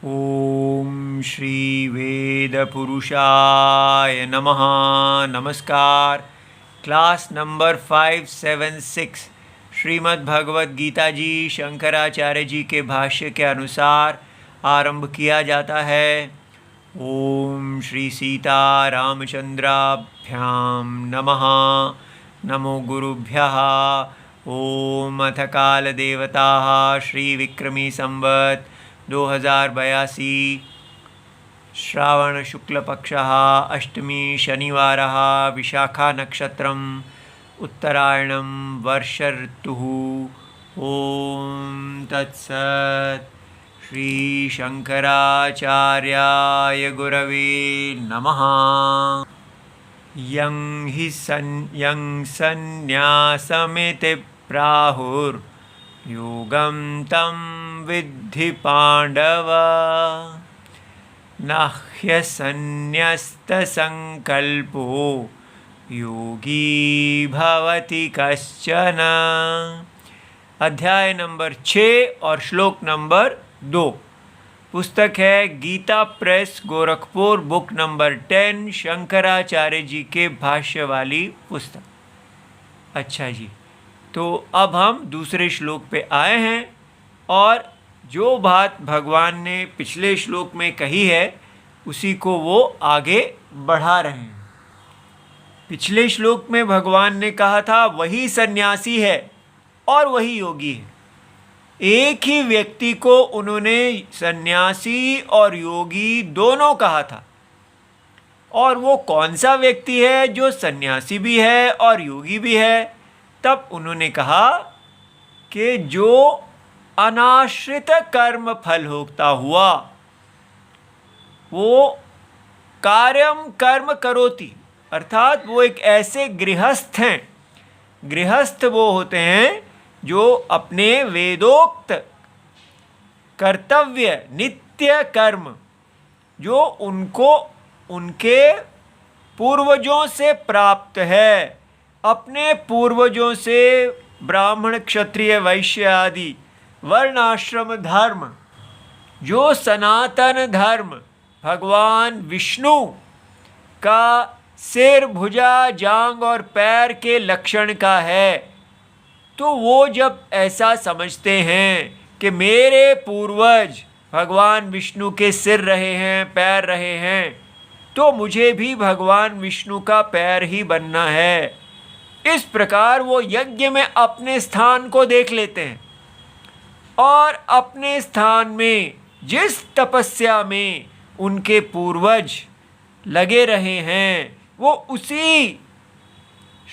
ओम श्री वेद पुरुषाय नमः। नमस्कार। क्लास नंबर 576 श्रीमद् भगवद गीता जी शंकराचार्य जी के भाष्य के अनुसार आरंभ किया जाता है। ओम श्री सीता रामचंद्राभ्याम नमः। नमो गुरुभ्यः। ओम अथ काल देवता श्री विक्रमी संवत् 2082 श्रावण शुक्ल पक्षः अष्टमी शनिवारः विशाखा नक्षत्रम् उत्तरायणं वर्ष ऋतुः। ओम तत्सत्। श्री शंकराचार्याय गुरवे नमः। यं सन्न्यासमिति प्राहुर्योगं तं विद्धि पांडव। न ह्यसन्न्यस्तसंकल्पो योगी भवति कश्चन। अध्याय नंबर 6 और श्लोक नंबर 2। पुस्तक है Gita press Gorakhpur, book number 10, Shankaracharya ji के भाष्य वाली पुस्तक। अच्छा जी, तो अब हम दूसरे श्लोक पे आए हैं और जो बात भगवान ने पिछले श्लोक में कही है उसी को वो आगे बढ़ा रहे हैं। पिछले श्लोक में भगवान ने कहा था वही सन्यासी है और वही योगी है। एक ही व्यक्ति को उन्होंने सन्यासी और योगी दोनों कहा था। और वो कौन सा व्यक्ति है जो सन्यासी भी है और योगी भी है? तब उन्होंने कहा कि जो अनाश्रित कर्म फल भोगता हुआ, वो कार्यम कर्म करोति, अर्थात वो एक ऐसे गृहस्थ हैं। गृहस्थ वो होते हैं जो अपने वेदोक्त कर्तव्य नित्य कर्म जो उनको उनके पूर्वजों से प्राप्त है, अपने पूर्वजों से ब्राह्मण क्षत्रिय वैश्य आदि वर्णाश्रम धर्म, जो सनातन धर्म भगवान विष्णु का सिर भुजा जांग और पैर के लक्षण का है, तो वो जब ऐसा समझते हैं कि मेरे पूर्वज भगवान विष्णु के सिर रहे हैं, पैर रहे हैं, तो मुझे भी भगवान विष्णु का पैर ही बनना है। इस प्रकार वो यज्ञ में अपने स्थान को देख लेते हैं और अपने स्थान में जिस तपस्या में उनके पूर्वज लगे रहे हैं वो उसी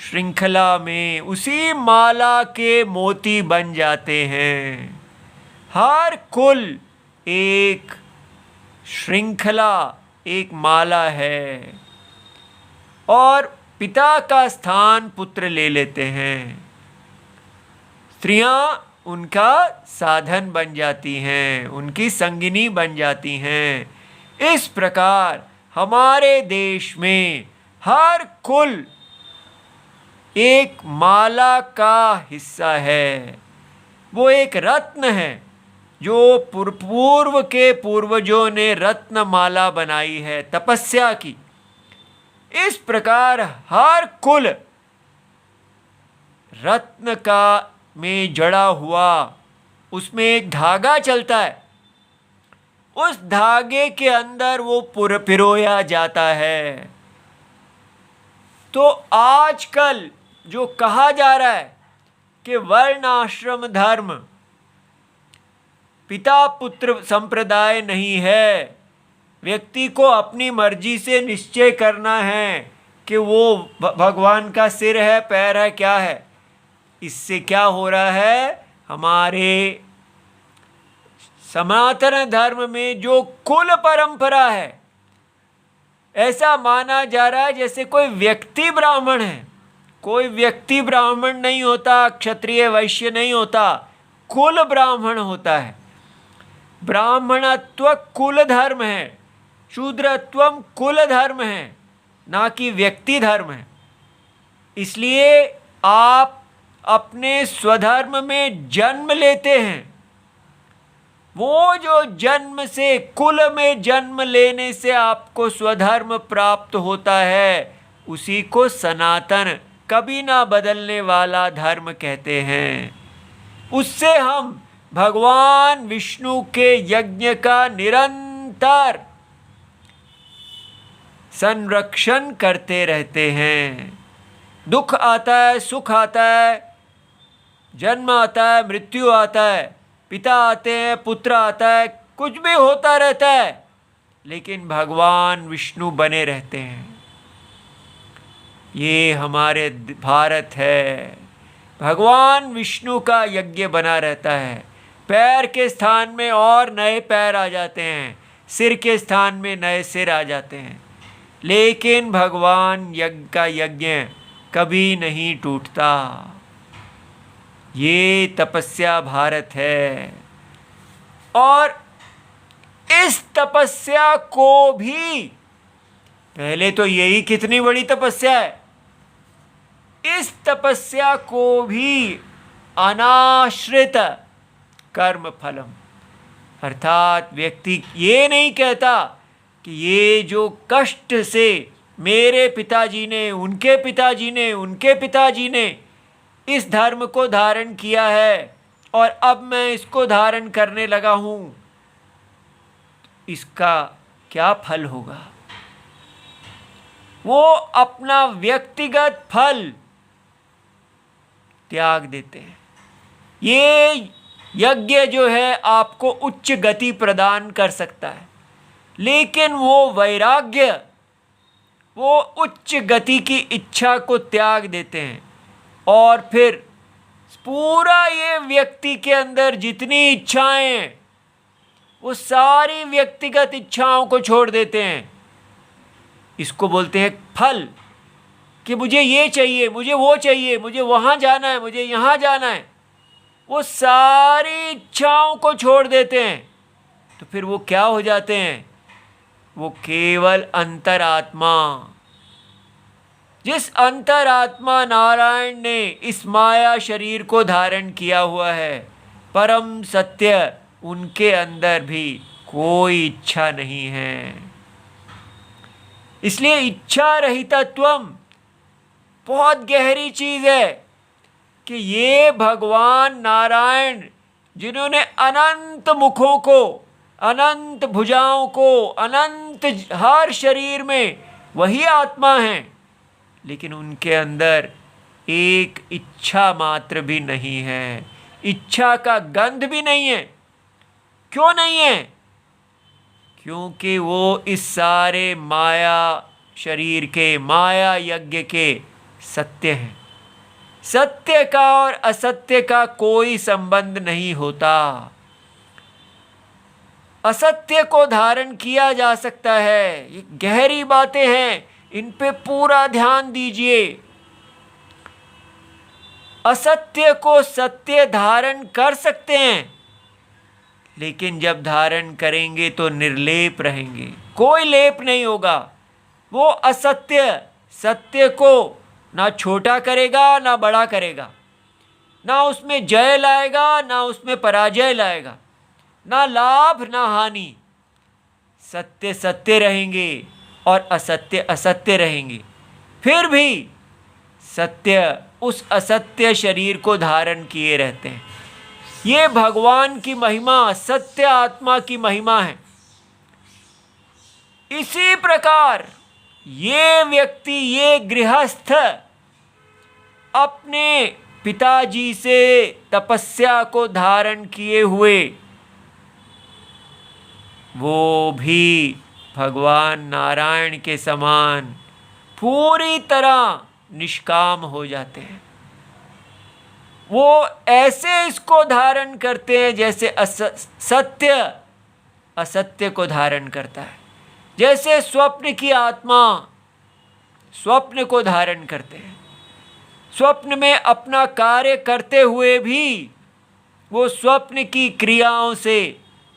श्रृंखला में, उसी माला के मोती बन जाते हैं। हर कुल एक श्रृंखला, एक माला है और पिता का स्थान पुत्र ले लेते हैं। स्त्रियां उनका साधन बन जाती हैं, उनकी संगिनी बन जाती हैं। इस प्रकार हमारे देश में हर कुल एक माला का हिस्सा है। वो एक रत्न है जो पूर्व के पूर्वजों ने रत्न माला बनाई है तपस्या की। इस प्रकार हर कुल रत्न का में जड़ा हुआ, उसमें एक धागा चलता है, उस धागे के अंदर वो पिरोया जाता है। तो आजकल जो कहा जा रहा है कि वर्णाश्रम धर्म, पिता पुत्र संप्रदाय नहीं है, व्यक्ति को अपनी मर्जी से निश्चय करना है कि वो भगवान का सिर है, पैर है, क्या है। इससे क्या हो रहा है, हमारे सनातन धर्म में जो कुल परंपरा है, ऐसा माना जा रहा है जैसे कोई व्यक्ति ब्राह्मण है। कोई व्यक्ति ब्राह्मण नहीं होता, क्षत्रिय वैश्य नहीं होता, कुल ब्राह्मण होता है। ब्राह्मणत्व कुल धर्म है, शूद्रत्वम कुल धर्म है, ना कि व्यक्ति धर्म है। इसलिए आप अपने स्वधर्म में जन्म लेते हैं वो जो जन्म से, कुल में जन्म लेने से आपको स्वधर्म प्राप्त होता है, उसी को सनातन, कभी ना बदलने वाला धर्म कहते हैं। उससे हम भगवान विष्णु के यज्ञ का निरंतर संरक्षण करते रहते हैं। दुख आता है, सुख आता है, जन्म आता है, मृत्यु आता है, पिता आते हैं, पुत्र आता है, कुछ भी होता रहता है, लेकिन भगवान विष्णु बने रहते हैं। ये हमारे भारत है, भगवान विष्णु का यज्ञ बना रहता है। पैर के स्थान में और नए पैर आ जाते हैं, सिर के स्थान में नए सिर आ जाते हैं, लेकिन भगवान यज्ञ का यज्ञ कभी नहीं टूटता। ये तपस्या भारत है, और इस तपस्या को भी, पहले तो यही कितनी बड़ी तपस्या है, इस तपस्या को भी अनाश्रित कर्म फलम, अर्थात व्यक्ति ये नहीं कहता कि ये जो कष्ट से मेरे पिताजी ने, उनके पिताजी ने, उनके पिताजी ने इस धर्म को धारण किया है और अब मैं इसको धारण करने लगा हूँ, इसका क्या फल होगा। वो अपना व्यक्तिगत फल त्याग देते हैं। ये यज्ञ जो है आपको उच्च गति प्रदान कर सकता है, लेकिन वो वैराग्य, वो उच्च गति की इच्छा को त्याग देते हैं, और फिर पूरा ये व्यक्ति के अंदर जितनी इच्छाएं हैं, वो सारी व्यक्तिगत इच्छाओं को छोड़ देते हैं। इसको बोलते हैं फल, कि मुझे ये चाहिए, मुझे वो चाहिए, मुझे वहाँ जाना है, मुझे यहाँ जाना है। वो सारी इच्छाओं को छोड़ देते हैं, तो फिर वो क्या हो जाते हैं, वो केवल अंतरात्मा, जिस अंतरात्मा नारायण ने इस माया शरीर को धारण किया हुआ है, परम सत्य, उनके अंदर भी कोई इच्छा नहीं है। इसलिए इच्छा रहितत्वम बहुत गहरी चीज है, कि ये भगवान नारायण जिन्होंने अनंत मुखों को, अनंत भुजाओं को, अनंत हर शरीर में वही आत्मा हैं, लेकिन उनके अंदर एक इच्छा मात्र भी नहीं है, इच्छा का गंध भी नहीं है। क्यों नहीं है? क्योंकि वो इस सारे माया शरीर के, माया यज्ञ के सत्य हैं। सत्य का और असत्य का कोई संबंध नहीं होता। असत्य को धारण किया जा सकता है, ये गहरी बातें हैं, इन पे पूरा ध्यान दीजिए। असत्य को सत्य धारण कर सकते हैं, लेकिन जब धारण करेंगे तो निर्लेप रहेंगे, कोई लेप नहीं होगा। वो असत्य सत्य को ना छोटा करेगा ना बड़ा करेगा, ना उसमें जय लाएगा ना उसमें पराजय लाएगा, ना लाभ ना हानि। सत्य सत्य रहेंगे और असत्य असत्य रहेंगे। फिर भी सत्य उस असत्य शरीर को धारण किए रहते हैं। ये भगवान की महिमा, सत्य आत्मा की महिमा है। इसी प्रकार ये व्यक्ति, ये गृहस्थ अपने पिताजी से तपस्या को धारण किए हुए, वो भी भगवान नारायण के समान पूरी तरह निष्काम हो जाते हैं। वो ऐसे इसको धारण करते हैं जैसे सत्य असत्य को धारण करता है, जैसे स्वप्न की आत्मा स्वप्न को धारण करते हैं। स्वप्न में अपना कार्य करते हुए भी वो स्वप्न की क्रियाओं से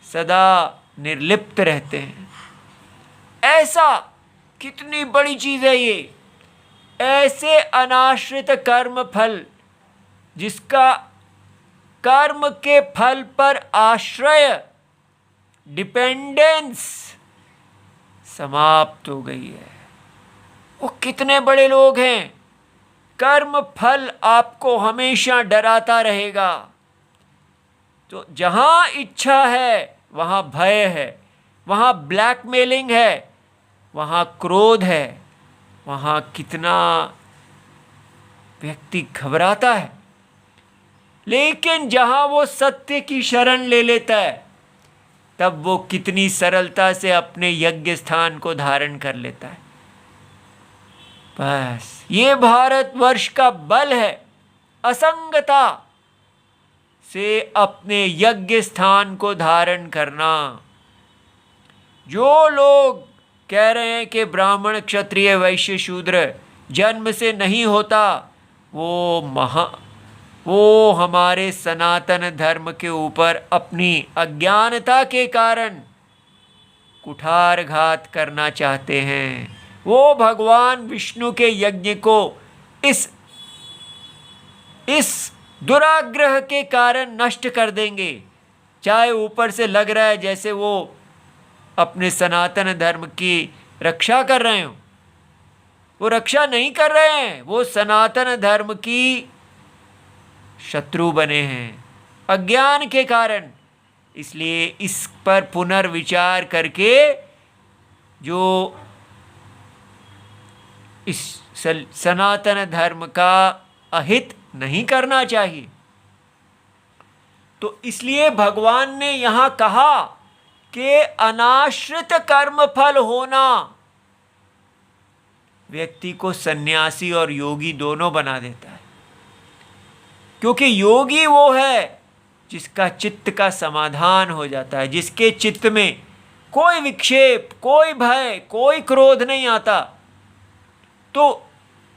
सदा निर्लिप्त रहते हैं। ऐसा कितनी बड़ी चीज़ है ये। ऐसे अनाश्रित कर्म फल, जिसका कर्म के फल पर आश्रय डिपेंडेंस समाप्त हो गई है। वो कितने बड़े लोग हैं। कर्म फल आपको हमेशा डराता रहेगा। तो जहां इच्छा है वहां भय है, वहां ब्लैकमेलिंग है, वहां क्रोध है, वहां कितना व्यक्ति घबराता है। लेकिन जहां वो सत्य की शरण ले लेता है, तब वो कितनी सरलता से अपने यज्ञ स्थान को धारण कर लेता है। बस ये भारतवर्ष का बल है, असंगता से अपने यज्ञ स्थान को धारण करना। जो लोग कह रहे हैं कि ब्राह्मण क्षत्रिय वैश्य शूद्र जन्म से नहीं होता, वो हमारे सनातन धर्म के ऊपर अपनी अज्ञानता के कारण कुठारघात करना चाहते हैं। वो भगवान विष्णु के यज्ञ को इस दुराग्रह के कारण नष्ट कर देंगे। चाहे ऊपर से लग रहा है जैसे वो अपने सनातन धर्म की रक्षा कर रहे हो, वो रक्षा नहीं कर रहे हैं, वो सनातन धर्म की शत्रु बने हैं अज्ञान के कारण। इसलिए इस पर पुनर्विचार करके जो इस सनातन धर्म का अहित नहीं करना चाहिए। तो इसलिए भगवान ने यहां कहा कि अनाश्रित कर्म फल होना व्यक्ति को सन्यासी और योगी दोनों बना देता है। क्योंकि योगी वो है जिसका चित्त का समाधान हो जाता है, जिसके चित्त में कोई विक्षेप, कोई भय, कोई क्रोध नहीं आता। तो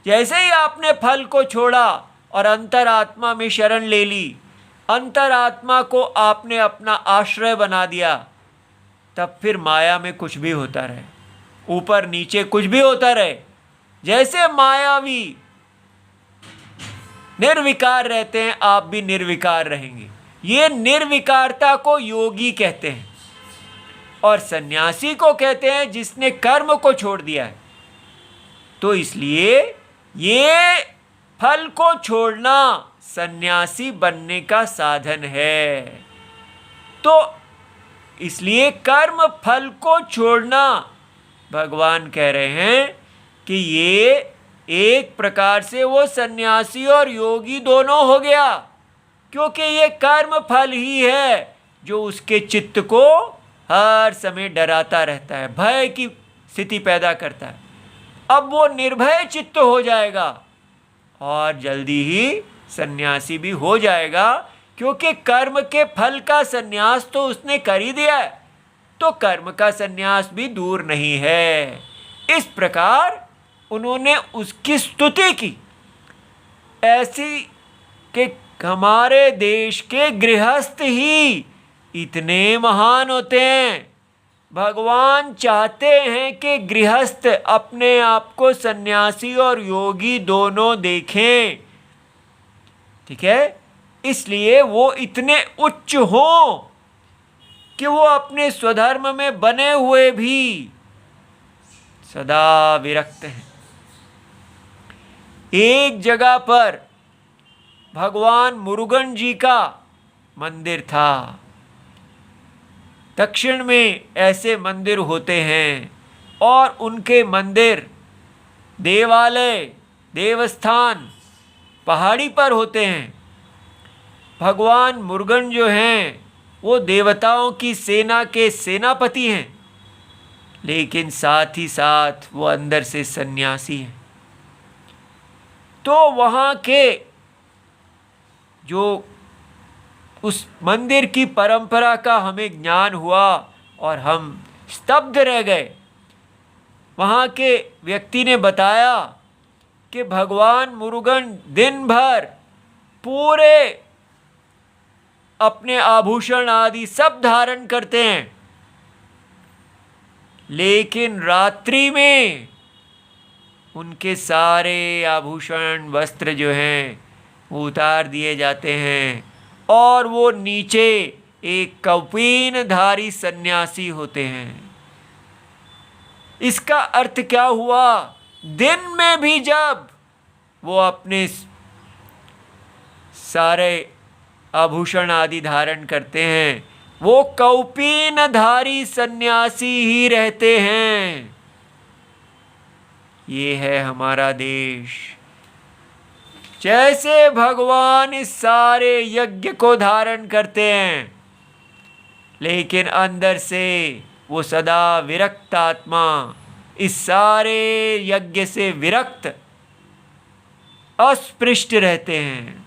जैसे ही आपने फल को छोड़ा और अंतरात्मा में शरण ले ली, अंतरात्मा को आपने अपना आश्रय बना दिया, तब फिर माया में कुछ भी होता रहे, ऊपर नीचे कुछ भी होता रहे, जैसे मायावी निर्विकार रहते हैं, आप भी निर्विकार रहेंगे। ये निर्विकारता को योगी कहते हैं और सन्यासी को कहते हैं जिसने कर्म को छोड़ दिया है। तो इसलिए ये फल को छोड़ना सन्यासी बनने का साधन है। तो इसलिए कर्म फल को छोड़ना, भगवान कह रहे हैं कि ये एक प्रकार से वो सन्यासी और योगी दोनों हो गया, क्योंकि ये कर्म फल ही है जो उसके चित्त को हर समय डराता रहता है, भय की स्थिति पैदा करता है। अब वो निर्भय चित्त हो जाएगा और जल्दी ही सन्यासी भी हो जाएगा, क्योंकि कर्म के फल का सन्यास तो उसने कर ही दिया है, तो कर्म का सन्यास भी दूर नहीं है। इस प्रकार उन्होंने उसकी स्तुति की, ऐसी कि हमारे देश के गृहस्थ ही इतने महान होते हैं। भगवान चाहते हैं कि गृहस्थ अपने आप को सन्यासी और योगी दोनों देखें, ठीक है। इसलिए वो इतने उच्च हों कि वो अपने स्वधर्म में बने हुए भी सदा विरक्त हैं। एक जगह पर भगवान मुरुगन जी का मंदिर था। दक्षिण में ऐसे मंदिर होते हैं और उनके मंदिर, देवालय, देवस्थान पहाड़ी पर होते हैं। भगवान मुरुगन जो हैं वो देवताओं की सेना के सेनापति हैं, लेकिन साथ ही साथ वो अंदर से सन्यासी हैं। तो वहाँ के जो उस मंदिर की परंपरा का हमें ज्ञान हुआ और हम स्तब्ध रह गए। वहाँ के व्यक्ति ने बताया कि भगवान मुरुगन दिन भर पूरे अपने आभूषण आदि सब धारण करते हैं, लेकिन रात्रि में उनके सारे आभूषण वस्त्र जो हैं वो उतार दिए जाते हैं और वो नीचे एक कौपीनधारी सन्यासी होते हैं। इसका अर्थ क्या हुआ? दिन में भी जब वो अपने सारे आभूषण आदि धारण करते हैं, वो कौपीनधारी सन्यासी ही रहते हैं। ये है हमारा देश। जैसे भगवान इस सारे यज्ञ को धारण करते हैं, लेकिन अंदर से वो सदा विरक्त आत्मा, इस सारे यज्ञ से विरक्त, अस्पृष्ट रहते हैं।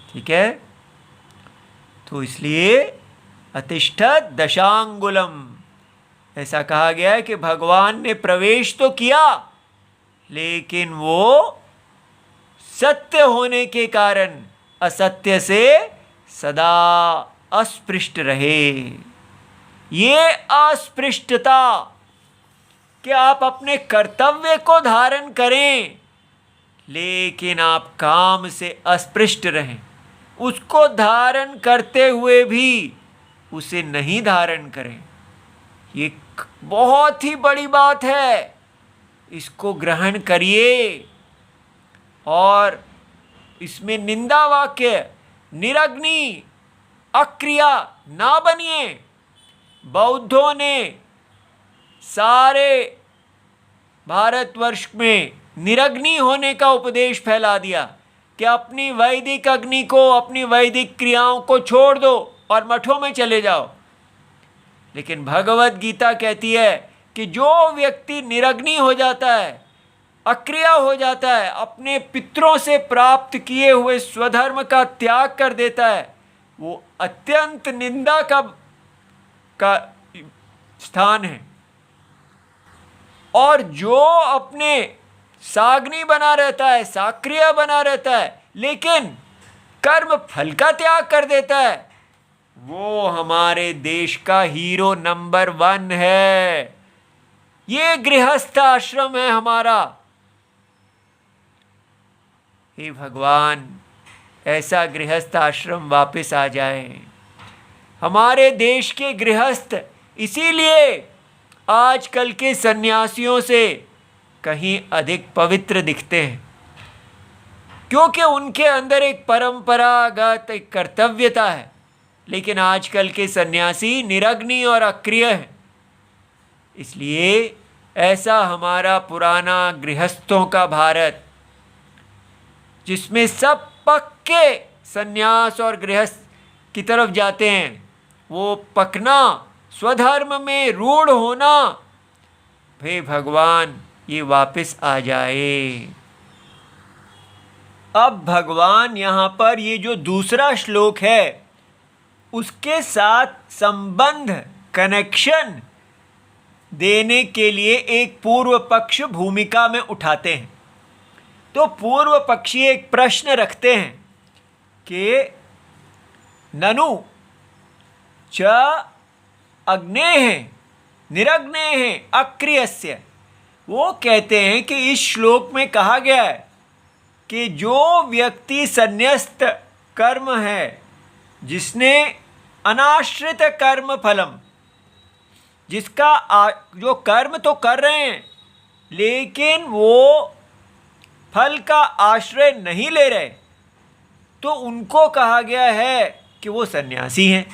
ठीक है? तो इसलिए अतिष्ठत दशांगुलम, ऐसा कहा गया है कि भगवान ने प्रवेश तो किया, लेकिन वो सत्य होने के कारण असत्य से सदा अस्पृष्ट रहे। ये अस्पृष्टता कि आप अपने कर्तव्य को धारण करें, लेकिन आप काम से अस्पृष्ट रहें, उसको धारण करते हुए भी उसे नहीं धारण करें, ये बहुत ही बड़ी बात है। इसको ग्रहण करिए और इसमें निंदा वाक्य, निरग्नि, अक्रिया ना बनिए। बौद्धों ने सारे भारतवर्ष में निरग्नि होने का उपदेश फैला दिया कि अपनी वैदिक अग्नि को, अपनी वैदिक क्रियाओं को छोड़ दो और मठों में चले जाओ। लेकिन भगवत गीता कहती है कि जो व्यक्ति निरग्नि हो जाता है, अक्रिया हो जाता है, अपने पितरों से प्राप्त किए हुए स्वधर्म का त्याग कर देता है, वो अत्यंत निंदा का स्थान है। और जो अपने साग्नि बना रहता है, साक्रिय बना रहता है, लेकिन कर्म फल का त्याग कर देता है, वो हमारे देश का हीरो नंबर 1 है। ये गृहस्थ आश्रम है हमारा। हे भगवान, ऐसा गृहस्थ आश्रम वापस आ जाए। हमारे देश के गृहस्थ इसीलिए आजकल के सन्यासियों से कहीं अधिक पवित्र दिखते हैं, क्योंकि उनके अंदर एक परंपरागत एक कर्तव्यता है। लेकिन आजकल के सन्यासी निरग्नि और अक्रिय हैं। इसलिए ऐसा हमारा पुराना गृहस्थों का भारत, जिसमें सब पक्के सन्यास और गृहस्थ की तरफ जाते हैं, वो पकना, स्वधर्म में रूढ़ होना, हे भगवान ये वापस आ जाए। अब भगवान यहाँ पर ये जो दूसरा श्लोक है उसके साथ संबंध, कनेक्शन देने के लिए एक पूर्व पक्ष भूमिका में उठाते हैं। तो पूर्व पक्षी एक प्रश्न रखते हैं कि ननु च अग्नेः निरग्नेः अक्रियस्य। वो कहते हैं कि इस श्लोक में कहा गया है कि जो व्यक्ति संन्यस्त कर्म है, जिसने अनाश्रित कर्म फलम, जिसका जो कर्म तो कर रहे हैं लेकिन वो फल का आश्रय नहीं ले रहे, तो उनको कहा गया है कि वो सन्यासी हैं।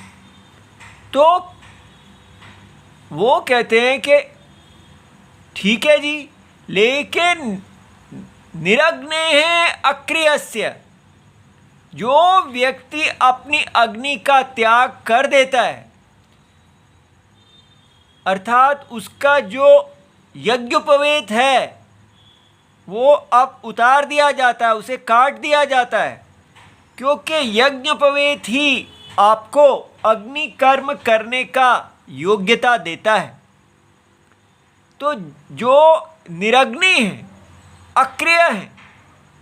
तो वो कहते हैं कि ठीक है जी, लेकिन निरग्नेः अक्रियस्य, जो व्यक्ति अपनी अग्नि का त्याग कर देता है, अर्थात उसका जो यज्ञोपवीत है वो अब उतार दिया जाता है, उसे काट दिया जाता है, क्योंकि यज्ञोपवीत ही आपको अग्नि कर्म करने का योग्यता देता है। तो जो निरग्नि है, अक्रिय है,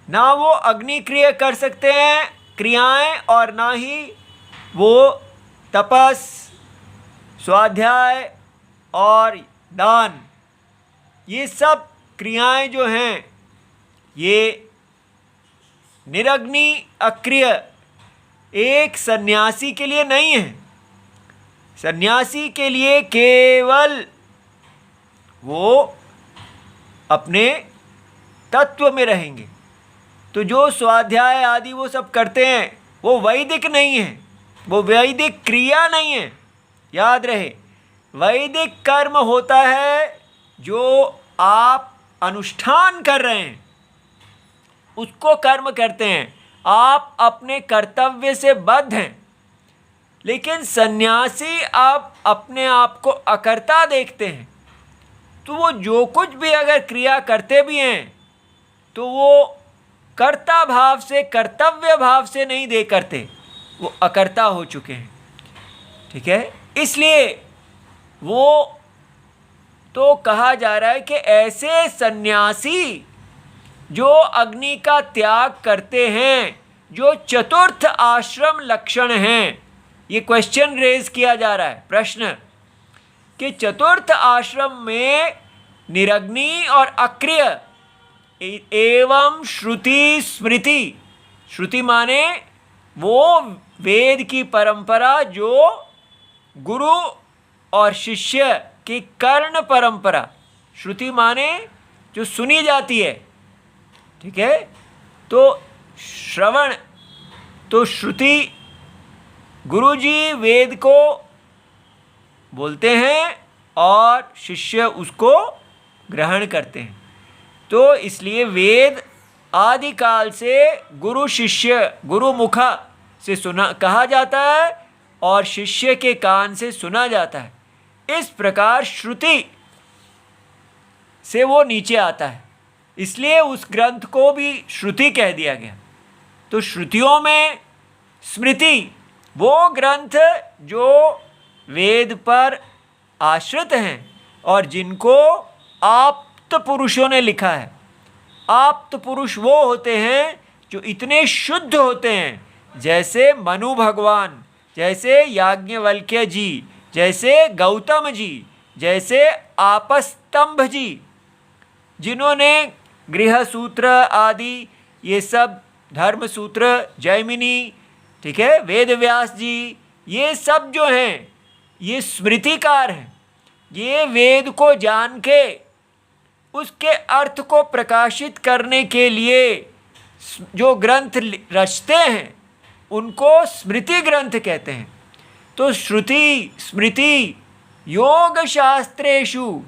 ना वो अग्नि क्रिया कर सकते हैं क्रियाएं, और ना ही वो तपस, स्वाध्याय और दान, ये सब क्रियाएं जो हैं ये निरग्नि अक्रिय एक सन्यासी के लिए नहीं है। सन्यासी के लिए केवल वो अपने तत्व में रहेंगे। तो जो स्वाध्याय आदि वो सब करते हैं वो वैदिक नहीं है, वो वैदिक क्रिया नहीं है। याद रहे, वैदिक कर्म होता है जो आप अनुष्ठान कर रहे हैं उसको कर्म कहते हैं, आप अपने कर्तव्य से बद्ध हैं। लेकिन सन्यासी आप अपने आप को अकर्ता देखते हैं, तो वो जो कुछ भी अगर क्रिया करते भी हैं तो वो कर्ता भाव से, कर्तव्य भाव से नहीं दे करते, वो अकर्ता हो चुके हैं। ठीक है, इसलिए वो तो कहा जा रहा है कि ऐसे सन्यासी जो अग्नि का त्याग करते हैं, जो चतुर्थ आश्रम लक्षण हैं, ये क्वेश्चन रेज किया जा रहा है, प्रश्न, कि चतुर्थ आश्रम में निरग्नि और अक्रिय एवं श्रुति स्मृति, श्रुति माने वो वेद की परंपरा जो गुरु और शिष्य की कर्ण परंपरा, श्रुति माने जो सुनी जाती है। ठीक है, तो श्रवण, तो श्रुति, गुरुजी वेद को बोलते हैं और शिष्य उसको ग्रहण करते हैं। तो इसलिए वेद आदिकाल से गुरु शिष्य, गुरु मुखा से सुना कहा जाता है और शिष्य के कान से सुना जाता है। इस प्रकार श्रुति से वो नीचे आता है, इसलिए उस ग्रंथ को भी श्रुति कह दिया गया। तो श्रुतियों में स्मृति, वो ग्रंथ जो वेद पर आश्रित हैं और जिनको आप्त पुरुषों ने लिखा है। आप्त पुरुष वो होते हैं जो इतने शुद्ध होते हैं, जैसे मनु भगवान, जैसे याज्ञवल्क्य जी, जैसे गौतम जी, जैसे आपस्तंभ जी, जिन्होंने गृह सूत्र आदि ये सब, धर्म सूत्र, जैमिनी, ठीक है, वेद व्यास जी, ये सब जो हैं ये स्मृतिकार हैं। ये वेद को जान के उसके अर्थ को प्रकाशित करने के लिए जो ग्रंथ रचते हैं उनको स्मृति ग्रंथ कहते हैं। तो श्रुति स्मृति योग शास्त्रेषु,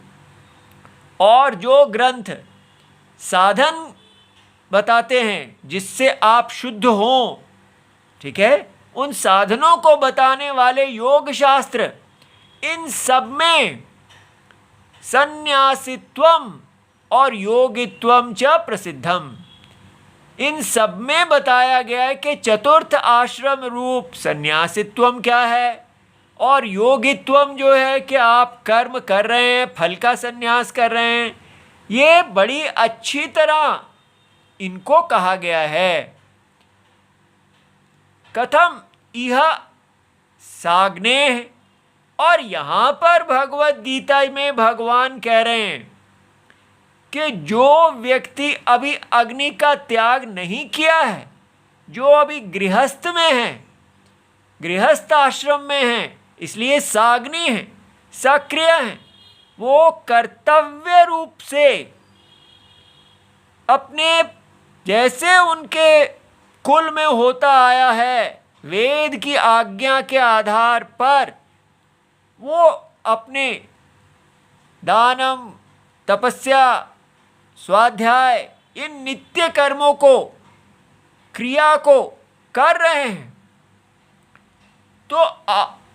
और जो ग्रंथ साधन बताते हैं जिससे आप शुद्ध हों, ठीक है, उन साधनों को बताने वाले योग शास्त्र, इन सब में सन्यासित्वम और योगित्वम च प्रसिद्धम, इन सब में बताया गया है कि चतुर्थ आश्रम रूप सन्यासित्वम क्या है और योगित्वम जो है कि आप कर्म कर रहे हैं, फल का संन्यास कर रहे हैं। ये बड़ी अच्छी तरह इनको कहा गया है। कथम इह साग्नेह, और यहाँ पर भगवत गीता में भगवान कह रहे हैं कि जो व्यक्ति अभी अग्नि का त्याग नहीं किया है, जो अभी गृहस्थ में है, गृहस्थ आश्रम में है, इसलिए साग्नि है, सक्रिय है, वो कर्तव्य रूप से अपने, जैसे उनके कुल में होता आया है, वेद की आज्ञा के आधार पर वो अपने दानम, तपस्या, स्वाध्याय, इन नित्य कर्मों को, क्रिया को कर रहे हैं। तो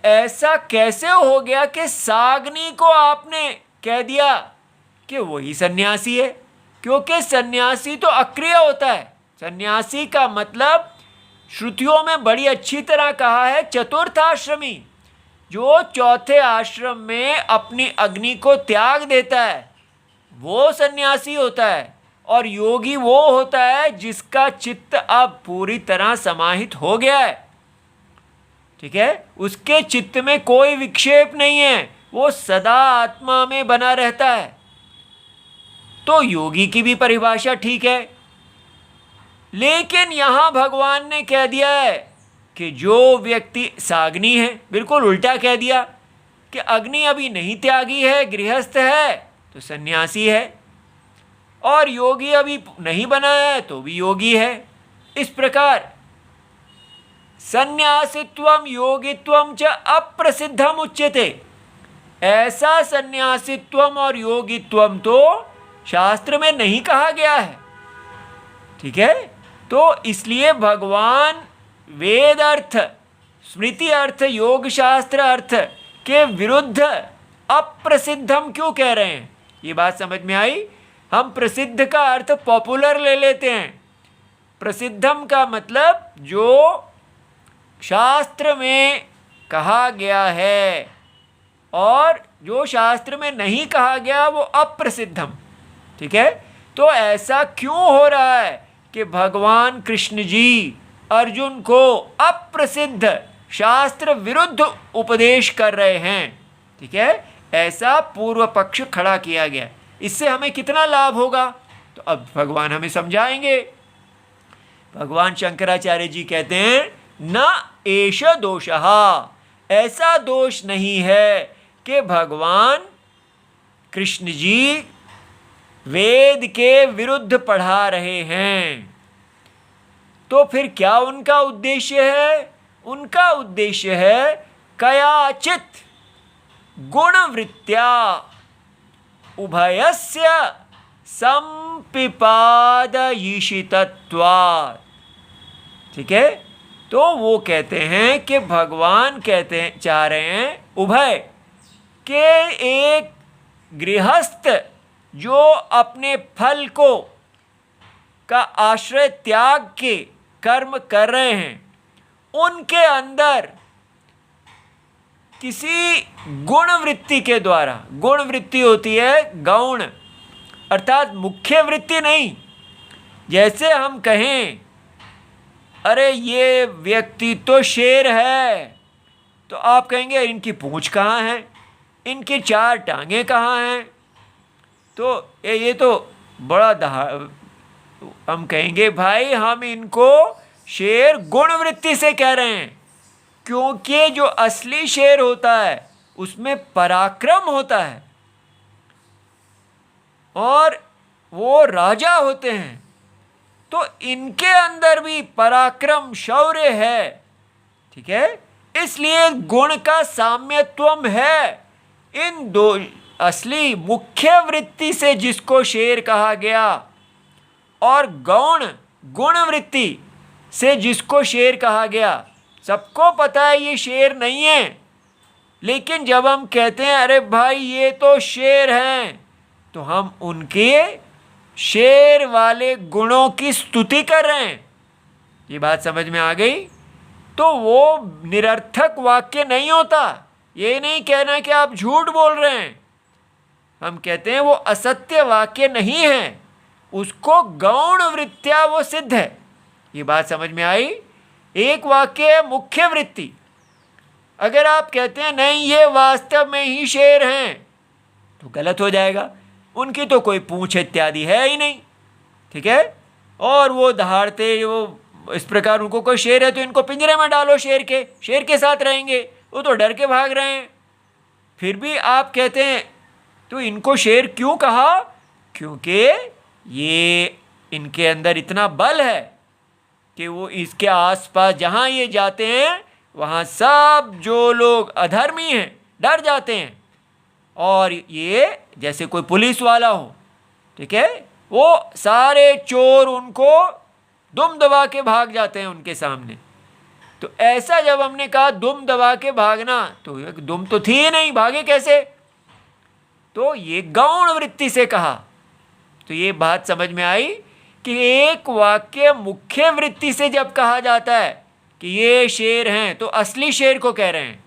ऐसा कैसे हो गया कि साग्नि को आपने कह दिया कि वही सन्यासी है? क्योंकि सन्यासी तो अक्रिय होता है। सन्यासी का मतलब श्रुतियों में बड़ी अच्छी तरह कहा है चतुर्थ आश्रमी, जो चौथे आश्रम में अपनी अग्नि को त्याग देता है वो सन्यासी होता है। और योगी वो होता है जिसका चित्त अब पूरी तरह समाहित हो गया है, ठीक है, उसके चित्त में कोई विक्षेप नहीं है, वो सदा आत्मा में बना रहता है। तो योगी की भी परिभाषा ठीक है। लेकिन यहाँ भगवान ने कह दिया है कि जो व्यक्ति साग्नि है, बिल्कुल उल्टा कह दिया कि अग्नि अभी नहीं त्यागी है, गृहस्थ है तो सन्यासी है, और योगी अभी नहीं बनाया है तो भी योगी है। इस प्रकार सन्यासित्वम योगित्वम च अप्रसिद्धम उच्यते। ऐसा सन्यासित्वम और योगित्वम तो शास्त्र में नहीं कहा गया है। ठीक है, तो इसलिए भगवान वेद अर्थ, स्मृति अर्थ, योग शास्त्र अर्थ के विरुद्ध अप्रसिद्धम क्यों कह रहे हैं? ये बात समझ में आई? हम प्रसिद्ध का अर्थ पॉपुलर ले लेते हैं, प्रसिद्धम का मतलब जो शास्त्र में कहा गया है, और जो शास्त्र में नहीं कहा गया वो अप्रसिद्धम। ठीक है, तो ऐसा क्यों हो रहा है कि भगवान कृष्ण जी अर्जुन को अप्रसिद्ध शास्त्र विरुद्ध उपदेश कर रहे हैं? ठीक है, ऐसा पूर्व पक्ष खड़ा किया गया। इससे हमें कितना लाभ होगा, तो अब भगवान हमें समझाएंगे। भगवान शंकराचार्य जी कहते हैं, न एष दोषः, ऐसा दोष नहीं है कि भगवान कृष्ण जी वेद के विरुद्ध पढ़ा रहे हैं। तो फिर क्या उनका उद्देश्य है? उनका उद्देश्य है कयाचित गुणवृत्त्या उभयस्य संपिपादयिषितत्वात्। ठीक है, तो वो कहते हैं कि भगवान कहते हैं, चाह रहे हैं उभय के, एक गृहस्थ जो अपने फल को का आश्रय त्याग के कर्म कर रहे हैं, उनके अंदर किसी गुण वृत्ति के द्वारा, गुण वृत्ति होती है गौण, अर्थात मुख्य वृत्ति नहीं। जैसे हम कहें अरे ये व्यक्ति तो शेर है, तो आप कहेंगे इनकी पूंछ कहाँ है, इनकी चार टांगे कहाँ हैं, तो ये तो बड़ा हम कहेंगे भाई हम इनको शेर गुण वृत्ति से कह रहे हैं, क्योंकि जो असली शेर होता है उसमें पराक्रम होता है और वो राजा होते हैं, तो इनके अंदर भी पराक्रम शौर्य है। ठीक है, इसलिए गुण का साम्यत्वम है इन दो, असली मुख्य वृत्ति से जिसको शेर कहा गया और गौण गुण वृत्ति से जिसको शेर कहा गया। सबको पता है ये शेर नहीं है, लेकिन जब हम कहते हैं अरे भाई ये तो शेर हैं, तो हम उनके शेर वाले गुणों की स्तुति कर रहे हैं। ये बात समझ में आ गई? तो वो निरर्थक वाक्य नहीं होता। ये नहीं कहना कि आप झूठ बोल रहे हैं, हम कहते हैं वो असत्य वाक्य नहीं है, उसको गौण वृत्त्या वो सिद्ध है। ये बात समझ में आई? एक वाक्य है मुख्य वृत्ति, अगर आप कहते हैं नहीं ये वास्तव में ही शेर हैं तो गलत हो जाएगा, उनकी तो कोई पूंछ इत्यादि है ही नहीं। ठीक है, और वो दहाड़ते, वो इस प्रकार उनको कोई शेर है तो इनको पिंजरे में डालो, शेर के साथ रहेंगे, वो तो डर के भाग रहे हैं। फिर भी आप कहते हैं तो इनको शेर क्यों कहा? क्योंकि ये इनके अंदर इतना बल है कि वो इसके आसपास जहाँ ये जाते हैं वहाँ सब जो लोग अधर्मी हैं डर जाते हैं, और ये जैसे कोई पुलिस वाला हो, ठीक है, वो सारे चोर उनको दुम दबा के भाग जाते हैं उनके सामने। तो ऐसा जब हमने कहा दुम दबा के भागना, तो दुम तो थी ही नहीं, भागे कैसे? तो ये गौण वृत्ति से कहा। तो ये बात समझ में आई कि एक वाक्य मुख्य वृत्ति से जब कहा जाता है कि ये शेर हैं तो असली शेर को कह रहे हैं,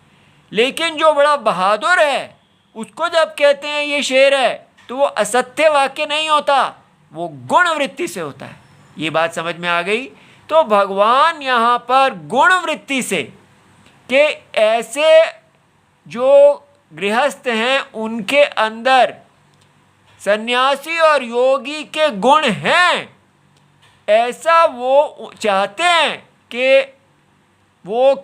लेकिन जो बड़ा बहादुर है उसको जब कहते हैं ये शेर है तो वो असत्य वाक्य नहीं होता, वो गुण वृत्ति से होता है। ये बात समझ में आ गई? तो भगवान यहाँ पर गुण वृत्ति से कि ऐसे जो गृहस्थ हैं उनके अंदर सन्यासी और योगी के गुण हैं, ऐसा वो चाहते हैं कि वो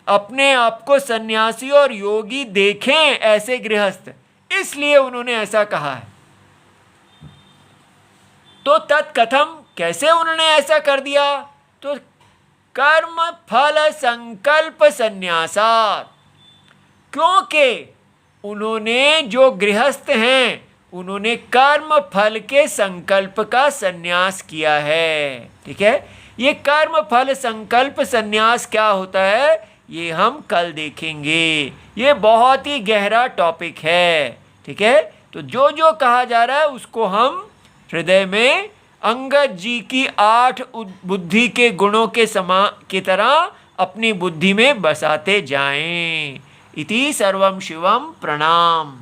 अपने आप को सन्यासी और योगी देखें ऐसे गृहस्थ, इसलिए उन्होंने ऐसा कहा है। तो तत्कथम, कैसे उन्होंने ऐसा कर दिया? तो कर्म फल संकल्प संन्यासात्, क्योंकि उन्होंने, जो गृहस्थ हैं, उन्होंने कर्म फल के संकल्प का संन्यास किया है। ठीक है, ये कर्म फल संकल्प संन्यास क्या होता है ये हम कल देखेंगे। ये बहुत ही गहरा टॉपिक है। ठीक है, तो जो जो कहा जा रहा है उसको हम हृदय में अंगद जी की 8 बुद्धि के गुणों के तरह अपनी बुद्धि में बसाते जाएं। इति सर्वम शिवम प्रणाम।